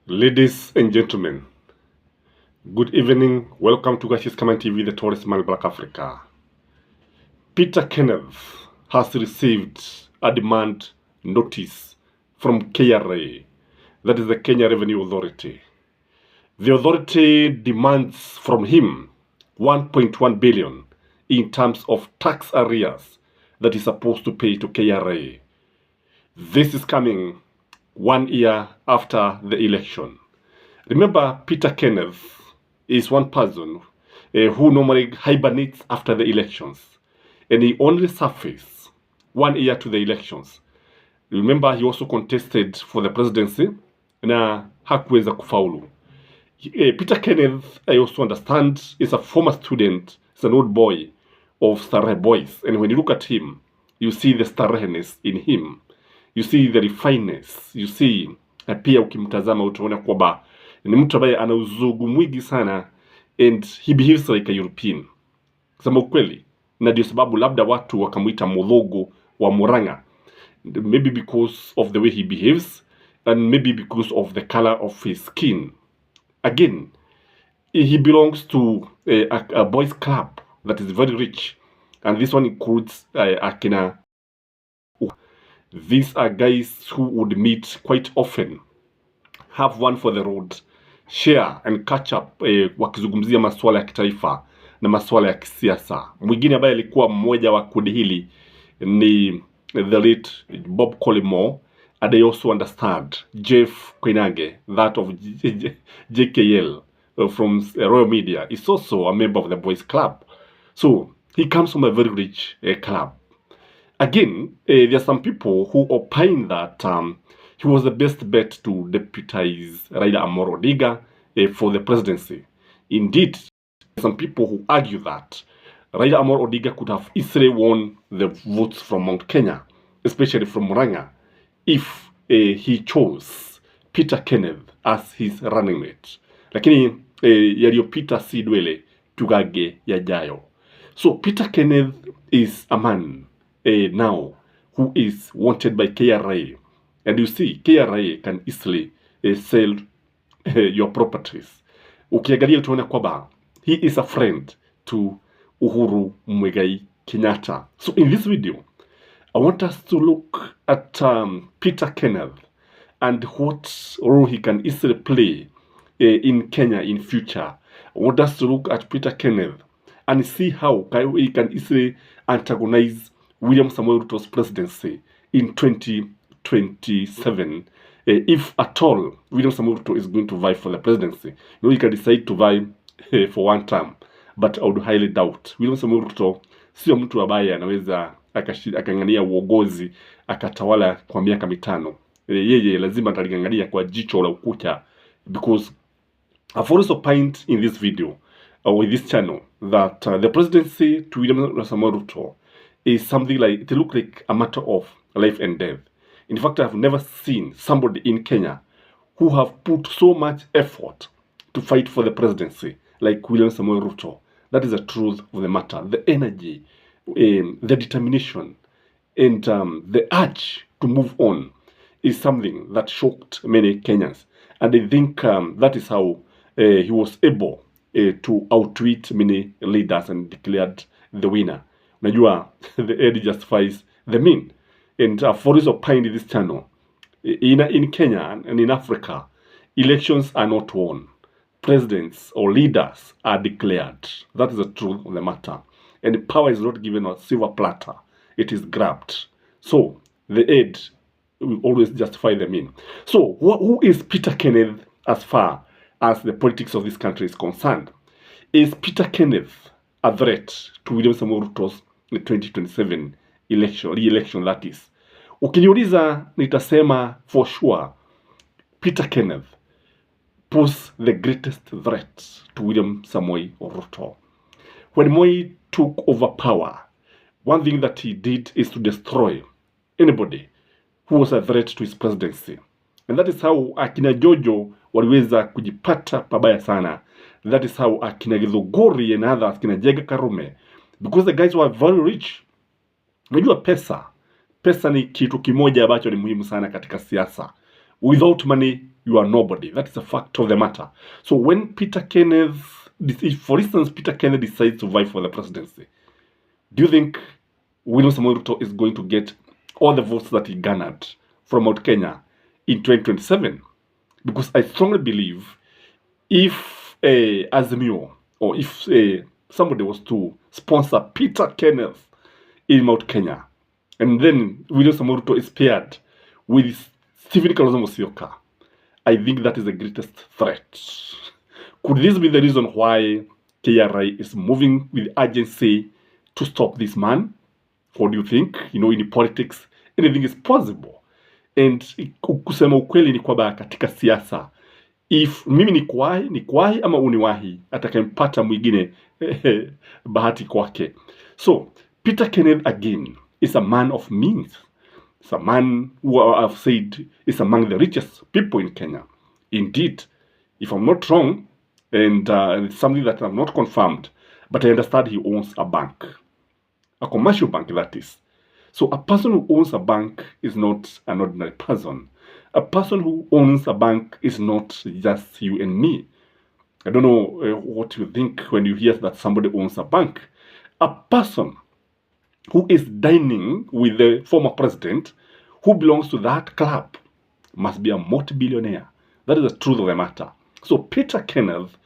Ladies and gentlemen, good evening. Welcome to Gashi's Command TV, the Tourist Man Black Africa. Peter Keneth has received a demand notice from KRA, that is the Kenya Revenue Authority. The authority demands from him 1.1 billion in terms of tax arrears that he's supposed to pay to KRA. This is coming 1 year after the election. Remember, Peter Keneth is one person who normally hibernates after the elections, and he only surfaced 1 year to the elections. Remember, he also contested for the presidency na hakuweza kufaulu. Peter Keneth, I also understand, is a former student, is an old boy of Starehe Boys, and when you look at him, you see the stareheness in him, you see the refineness, you see pia ukimtazama utaona kwamba ni mtu ambaye ana uzugu mwingi sana, and he behaves like a European. Kusema ukweli, na ndio sababu labda watu wakamuita Mudhogo wa Murang'a, maybe because of the way he behaves and maybe because of the color of his skin. Again, he belongs to a boys club that is very rich, and this one includes akina. These are guys who would meet quite often, have one for the road, share and catch up wakizungumzia masuala ya kitaifa na masuala ya kisiasa. Mwingine ambaye alikuwa mmoja wa kundi hili ni the late Bob Collymore, and I also understand Jeff Koinange, that of JKL from Royal Media, is also a member of the boys club. So he comes from a very rich club. Again, there are some people who opine that he was the best bet to deputize Raila Amolo Odinga for the presidency. Indeed, some people who argue that Raila Amolo Odinga could have easily won the votes from Mount Kenya, especially from Murang'a, if he chose Peter Keneth as his running mate. Lakini yaliyopita si dwele, tugage yajayo. So Peter Keneth is a man now who is wanted by KRA. And you see, KRA can easily sell your properties. Ukiangalia utaona kwamba he is a friend to Uhuru Muigai Kenyatta. So in this video, I want us to look at Peter Keneth and what role he can easily play in Kenya in future. I want us to look at Peter Keneth and see how he can easily antagonize William Samoei Ruto's presidency in 2027, if at all William Samoei Ruto is going to vie for the presidency. You know, he can decide to vie for one term, but I would highly doubt. William Samoei Ruto sio mtu ambaye anaweza akang'ania uongozi akatawala kwa miaka mitano. Yeye lazima ataling'ang'ania kwa jicho la ukucha, because I've also opined in this video with this channel that the presidency to William Samoei Ruto is something like, it look like a matter of life and death. In fact, I've never seen somebody in Kenya who have put so much effort to fight for the presidency like William Samoei Ruto. That is the truth of the matter. The energy, the determination, and the urge to move on is something that shocked many Kenyans. And I think that is how he was able to outwit many leaders and declared the winner. Najua, the end justifies the mean. And for this opined in this channel, in Kenya and in Africa, elections are not won. Presidents or leaders are declared. That is the truth of the matter. And power is not given on a silver platter. It is grabbed. So the end will always justify the mean. So who is Peter Keneth as far as the politics of this country is concerned? Is Peter Keneth a threat to William Samoei Ruto's 2027 election, re-election that is? Ukiniuliza nitasema for sure Peter Keneth poses the greatest threat to William Samoei Ruto. When Moi took over power, one thing that he did is to destroy anybody who was a threat to his presidency. And that is how akina Jojo waliweza kujipata pabaya sana. That is how akina Githuguri and others, akina Jega Karume, because the guys were very rich. Unajua pesa ni kitu kimoja ambacho ni muhimu sana katika siasa. Without money, you are nobody. That is a fact of the matter. So when if for instance Peter Keneth decides to vie for the presidency, do you think William Samoei Ruto is going to get all the votes that he garnered from Mount Kenya in 2027? Because I strongly believe if Azimio, or if somebody was to sponsor Peter Keneth in Mount Kenya, and then William Samoei Ruto is paired with Stephen Kalonzo Musyoka, I think that is the greatest threat. Could this be the reason why KRI is moving with urgency to stop this man? What do you think? In politics, anything is possible. And kusema ukweli ni kwamba katika siasa, if mimi nikwahi ama uniwahi, atakayempata mwingine bahati kwake. So Peter Keneth again is a man of means. It's a man who I've said is among the richest people in Kenya. Indeed, if I'm not wrong, and it's something that I've not confirmed, but I understand he owns a bank, a commercial bank, that is. So a person who owns a bank is not an ordinary person. A person who owns a bank is not just you and me. I don't know what you think when you hear that somebody owns a bank. A person who is dining with the former president who belongs to that club must be a multi-billionaire. That is the truth of the matter. So Peter Keneth,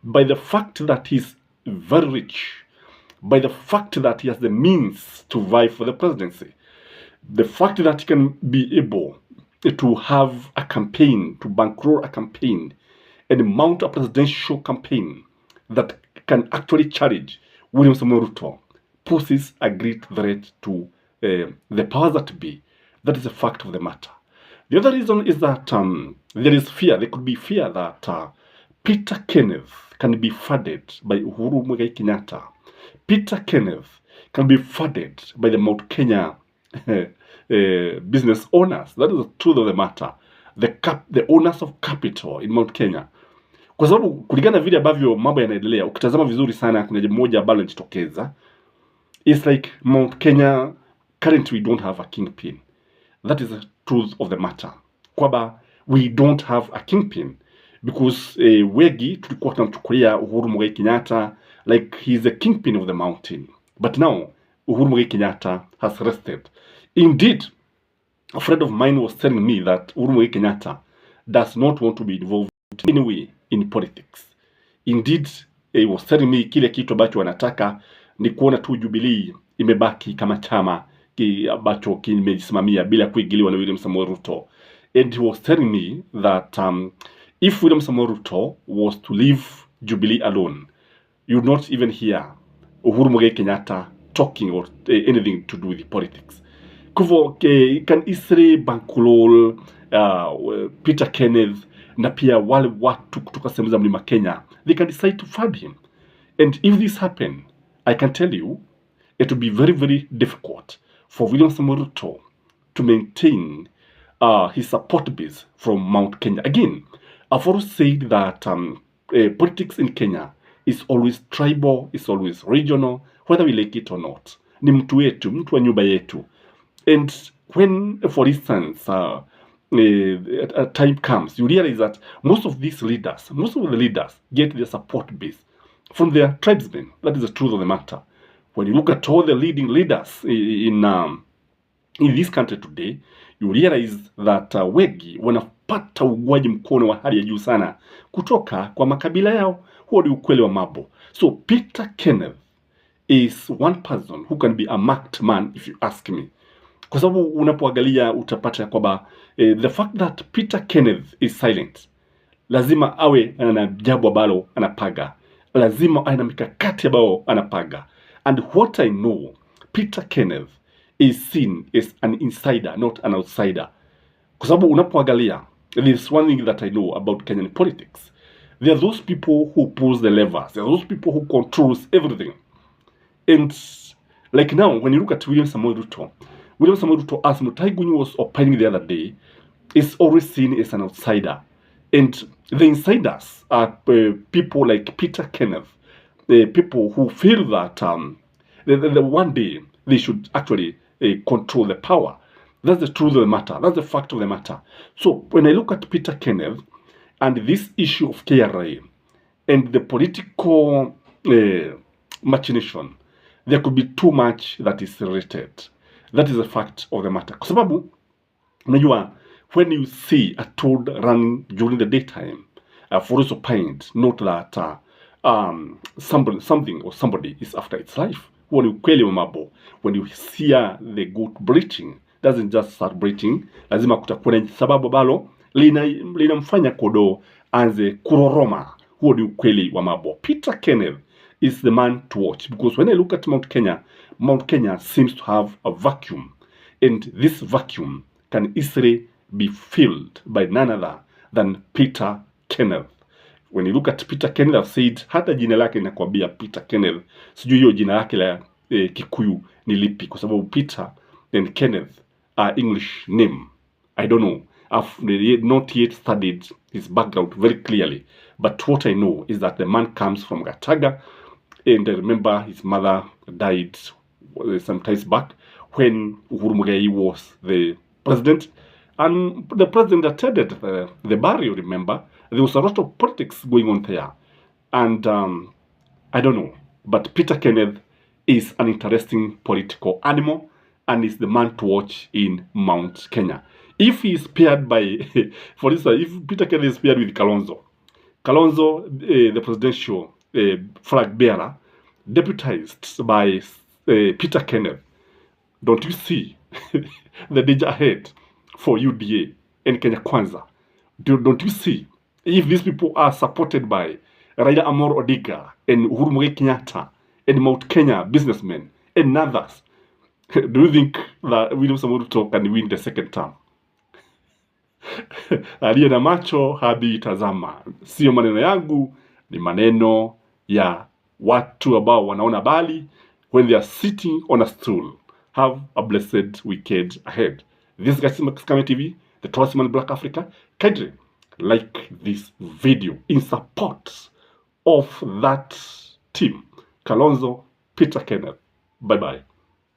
by the fact that he's very rich, by the fact that he has the means to vie for the presidency, the fact that he can be able to have a campaign, to bankroll a campaign, and mount a presidential campaign that can actually challenge William Samoei Ruto, poses a great threat to the powers that be. That is a fact of the matter. The other reason is that there is fear. There could be fear that Peter Keneth can be funded by Uhuru Muigai Kenyatta. Peter Keneth can be funded by the Mount Kenya business owners. That is the truth of the matter. The owners of capital in Mount Kenya. Kwa sababu kulingana vile ambavyo mambo yanaendelea, ukitazama vizuri sana kuna jambo moja ambalo linajitokeza. It's like Mount Kenya currently we don't have a kingpin. That is the truth of the matter. Kwamba we don't have a kingpin because wengi tulikuwa tunamchukulia Uhuru Muigai Kenyatta like he's the kingpin of the mountain. But now Uhuru Muigai Kenyatta has rested. Indeed, a friend of mine was telling me that Uhuru Muigai Kenyatta does not want to be involved in any way in politics. Indeed, he was telling me kile kitu ambacho wanataka ni kuona tu Jubilee imebaki kama chama ambacho kimejisimamia bila kuingiliwa na William Samoei Ruto. And he was telling me that if William Samoei Ruto was to leave Jubilee alone, you would not even hear Uhuru Muigai Kenyatta talking or anything to do with politics. Kwa hivyo can easily bankroll Peter Keneth na pia wale watu kutoka sehemu za Mlima Kenya. They can decide to fund him. And if this happen, I can tell you, it will be very, very difficult for William Samoei Ruto to maintain his support base from Mount Kenya. Again, I've always said that politics in Kenya is always tribal, is always regional, whether we like it or not. Ni mtu wetu, mtu wa nyumba yetu. And when, for instance, a time comes, you realize that most of the leaders get their support base from their tribesmen. That is the truth of the matter. When you look at all the leading leaders in this country today, you realize that wengi wanapata ugwaji mkono wa hali ya juu sana kutoka kwa makabila yao. Huo ni ukweli wa mambo. So Peter Keneth is one person who can be a marked man if you ask me. Kwa sababu unapoangalia utapata kwamba the fact that Peter Keneth is silent, lazima awe na jambo ambalo anapaga, lazima awe na mikakati ambayo anapaga. And what I know, Peter Keneth is seen as an insider, not an outsider. Kwa sababu unapoangalia, there is one thing that I know about Kenyan politics. There are those people who pulls the levers. There are those people who controls everything. And like now, when you look at William Samoei Ruto, as Mutai Gunyu was opining the other day, is always seen as an outsider. And the insiders are people like Peter Keneth, people who feel that the one day they should actually control the power. That's the truth of the matter. That's the fact of the matter. So when I look at Peter Keneth and this issue of KRA and the political machination, there could be too much that is related. That is the fact of the matter. Kwa sababu, unajua, when you see a toad running during the daytime, for us opined, note that something or somebody is after its life. When you kweli mambo, when you hear the goat bleating, doesn't just start bleating, lazima kutakuwa na sababu ambalo linamfanya kodo anze kuroroma. Huo ni ukweli wa mambo. Peter Keneth is the man to watch, because when I look at Mount Kenya seems to have a vacuum, and this vacuum can easily be filled by none other than Peter Keneth. When you look at Peter Keneth, I've said hata jina lake linakwambia Peter Keneth. Sijui hiyo jina lake la Kikuyu ni lipi, kwa sababu Peter and Kenneth are English name. I don't know. I've not yet studied his background very clearly, but what I know is that the man comes from Gataga, and I remember his mother died some time back when Uhuru Muigai was the president, and the president attended the burial. Remember, there was a lot of politics going on there, and I don't know, but Peter Keneth is an interesting political animal and is the man to watch in Mount Kenya. If he is paired by, for instance, if Peter Keneth is paired with Kalonzo, the presidential flag bearer, deputized by Peter Keneth, don't you see the danger ahead for UDA and Kenya Kwanza? Don't you see? If these people are supported by Raila Amolo Odinga and Uhuru Muigai Kenyatta and Mount Kenya businessmen and others, do you think that William Samoei Ruto can win the second term? Aliye na macho habi tazama. Sio maneno yangu, ni maneno ya watu ambao wanaona bali when they are sitting on a stool. Have a blessed weekend ahead. This is Kame TV, the Trustman Black Africa. Kindly like this video in support of that team, Kalonzo, Peter Keneth. Bye-bye.